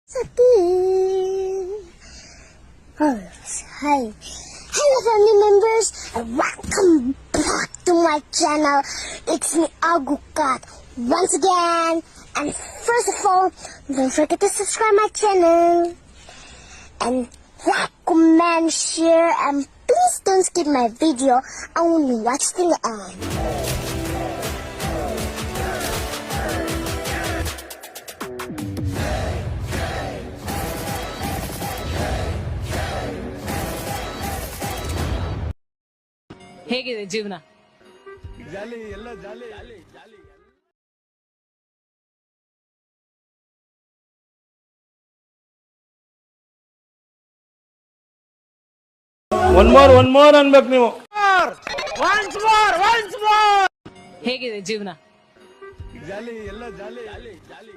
Oh, hi. Hello family members and welcome back to my channel. It's me Agukat once again, and first of all, don't forget to subscribe my channel and like, comment, share, and please don't skip my video. Only watch till the end. ಹೇಗಿದೆ ಜೀವನ? ಜಾಲಿ ಎಲ್ಲ ಜಾಲಿ ಜಾಲಿ ಜಾಲಿ. One more ಅನ್ಬೇಕು ನೀವು. ಹೇಗಿದೆ ಜೀವನ? ಜಾಲಿ ಎಲ್ಲ ಜಾಲಿ ಜಾಲಿ ಜಾಲಿ.